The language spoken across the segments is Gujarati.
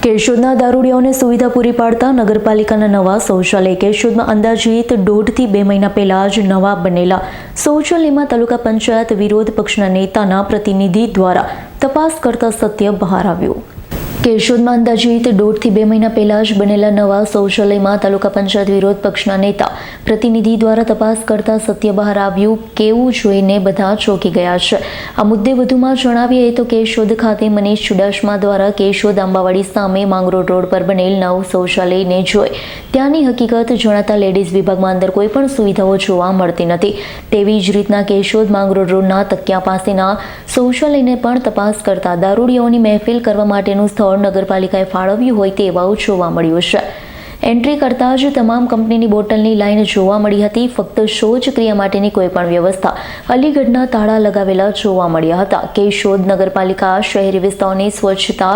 કેશોદના દારૂડિયાઓને સુવિધા પૂરી પાડતા નગરપાલિકાના નવા શૌચાલય. કેશોદમાં અંદાજિત 1.5 થી 2 મહિના પહેલા જ નવા બનેલા શૌચાલયમાં તાલુકા પંચાયત વિરોધ પક્ષના નેતાના પ્રતિનિધિ દ્વારા તપાસ કરતા સત્ય બહાર આવ્યું. કેશોદમાં અંદાજિત 1.5 થી 2 મહિના પહેલા જ બનેલા નવા શૌચાલયમાં તાલુકા પંચાયત વિરોધ પક્ષના નેતા પ્રતિનિધિ દ્વારા તપાસ કરતા સત્ય બહાર આવ્યું. કેવું જોઈને બધા ચોંકી ગયા છે. આ મુદ્દે વધુમાં જણાવીએ તો કેશોદ ખાતે મનીષ ચુડાસમા દ્વારા કેશોદ આંબાવાડી સામે માંગરોળ રોડ પર બનેલ નવ શૌચાલયને જોઈ ત્યાંની હકીકત જણાતા લેડીઝ વિભાગમાં અંદર કોઈ પણ સુવિધાઓ જોવા મળતી નથી. તેવી જ રીતના કેશોદ માંગરોળ રોડના તકિયા પાસેના શૌચાલયને પણ તપાસ કરતા દારૂડિયાઓની મહેફિલ કરવા માટેનું સ્થળ નગરપાલિકાએ ફાળવ્યું હોય તેવું જોવા મળ્યું છે. એન્ટ્રી કરતા જ તમામ કંપનીની બોટલની લાઈન જોવા મળી હતી. ફક્ત શૌચક્રિયા માટેની કોઈ પણ વ્યવસ્થા અલીગઢના તાળા લગાવેલા જોવા મળ્યા હતા. કેશોદ નગરપાલિકા શહેરી વિસ્તારોની સ્વચ્છતા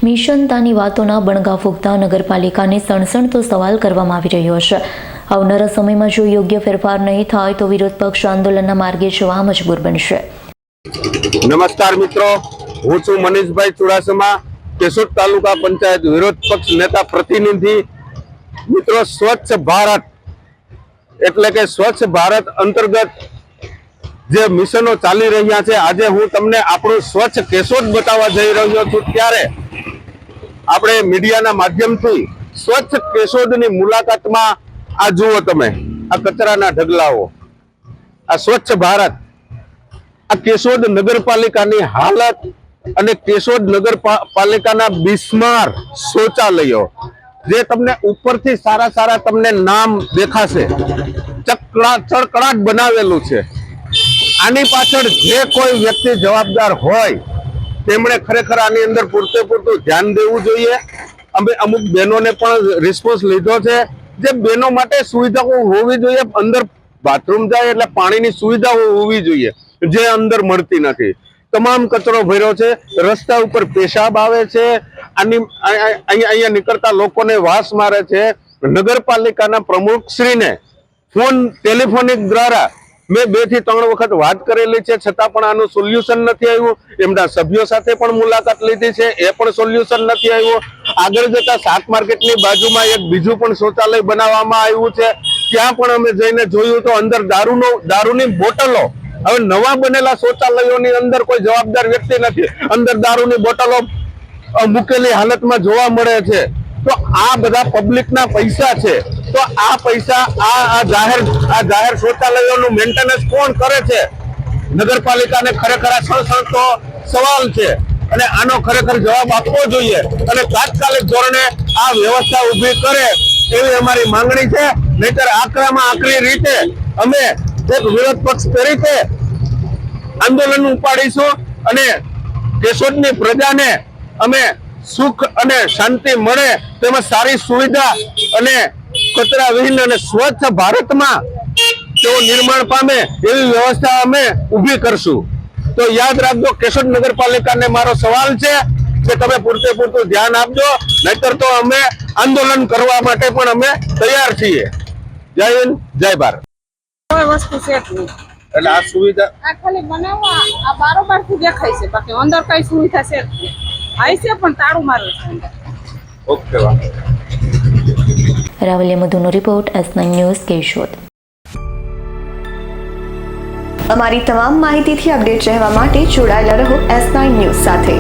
મિશનતાની વાતોના બણગા ફૂંકતા નગરપાલિકાને સણસણતો સવાલ કરવામાં આવી રહ્યો છે. આવનારા સમયમાં જો યોગ્ય ફેરફાર નહીં થાય તો વિરોધ પક્ષ આંદોલનના માર્ગે જવા મજબૂર બનશે. નમસ્કાર મિત્રો, હું છું મનીષભાઈ ચુડાસમા, કેશોદ તાલુકા પંચાયત વિરોધ પક્ષ નેતા પ્રતિનિધિ. મિત્રો, સ્વચ્છ ભારત એટલે કે સ્વચ્છ ભારત અંતર્ગત જે મિશનો ચાલી રહ્યા છે, આજે હું તમને આપણું સ્વચ્છ કેશોદ બતાવવા જઈ રહ્યો છું. ત્યારે આપણે મીડિયાના માધ્યમથી સ્વચ્છ કેશોદની મુલાકાતમાં આ જુઓ તમે, આ કચરાના ઢગલાઓ, આ સ્વચ્છ ભારત, આ કેશોદ નગરપાલિકાની હાલત અને કેશોદ નગરપાલિકાના બિસ્માર શૌચાલયો, જે તમને ઉપરથી સારા સારા તમને નામ દેખાશે, ચકડાટ બનાવેલું છે. આની પાછળ જે કોઈ વ્યક્તિ જવાબદાર હોય તેમણે ખરેખર આની અંદર પૂરતું ધ્યાન દેવું જોઈએ. અમે અમુક બહેનોને પણ રિસ્પોન્સ લીધો છે. જે બહેનો માટે સુવિધાઓ હોવી જોઈએ, અંદર બાથરૂમ જાય એટલે પાણીની સુવિધાઓ હોવી જોઈએ, જે અંદર મળતી નથી. તમામ કચરો ભર્યો છે, રસ્તા ઉપર પેશાબ આવે છે, અહીંયા નીકળતા લોકોને વાસ મારે છે. નગરપાલિકાના પ્રમુખશ્રીને ટેલિફોનિક દ્વારા મેં 2 થી 3 વખત વાત કરેલી છે, છતાં પણ આનું સોલ્યુશન નથી આવ્યું. એમના સભ્યો સાથે પણ મુલાકાત લીધી છે, એ પણ સોલ્યુશન નથી આવ્યું. આગળ જતા શાક માર્કેટની બાજુમાં એક બીજું પણ શૌચાલય બનાવવામાં આવ્યું છે, ત્યાં પણ અમે જઈને જોયું તો અંદર દારૂની બોટલો, હવે નવા બનેલા શૌચાલયોની અંદર કોઈ જવાબદાર વ્યક્તિ નથી, અંદર દારૂની બોટલો મૂકેલી હાલતમાં જોવા મળે છે. તો આ બધા પબ્લિકના પૈસા છે. તો આ પૈસા આ જાહેર શૌચાલયોનું મેન્ટેનન્સ કોણ કરે છે? નગરપાલિકાને ખરેખર આ સળસળતો સવાલ છે અને આનો ખરેખર જવાબ આપવો જોઈએ અને તાત્કાલિક ધોરણે આ વ્યવસ્થા ઊભી કરે એવી અમારી માંગણી છે. નહીતર આકરામાં આકરી રીતે અમે એક વિરોધ પક્ષ તરીકે આંદોલન ઉપાડીશું અને કેશોદની પ્રજાને અમે સુખ અને શાંતિ મળે તેમજ સારી સુવિધા અને કચરા વિહીન અને સ્વચ્છ ભારતમાં તેઓ નિર્માણ પામે એવી વ્યવસ્થા અમે ઊભી કરશું. તો યાદ રાખજો, કેશોદ નગરપાલિકાને મારો સવાલ છે કે તમે પૂરતું ધ્યાન આપજો, નહીતર તો અમે આંદોલન કરવા માટે પણ અમે તૈયાર છીએ. જય હિન્દ, જય ભારત. કોઈ વસ્તુ છે જ નહીં. એટલે આ સુવિધા આ ખાલી બનાવવા આ બારોબારથી દેખાય છે, બાકી અંદર કઈ સુવિધા છે જ નહીં. આઈ છે પણ તાળું મારું છે અંદર. ઓકે. રાવલિયા મધુનો રિપોર્ટ, S9 ન્યૂઝ, કેશોદ. અમારી તમામ માહિતીથી અપડેટ રહેવા માટે જોડાયેલા રહો S9 ન્યૂઝ સાથે.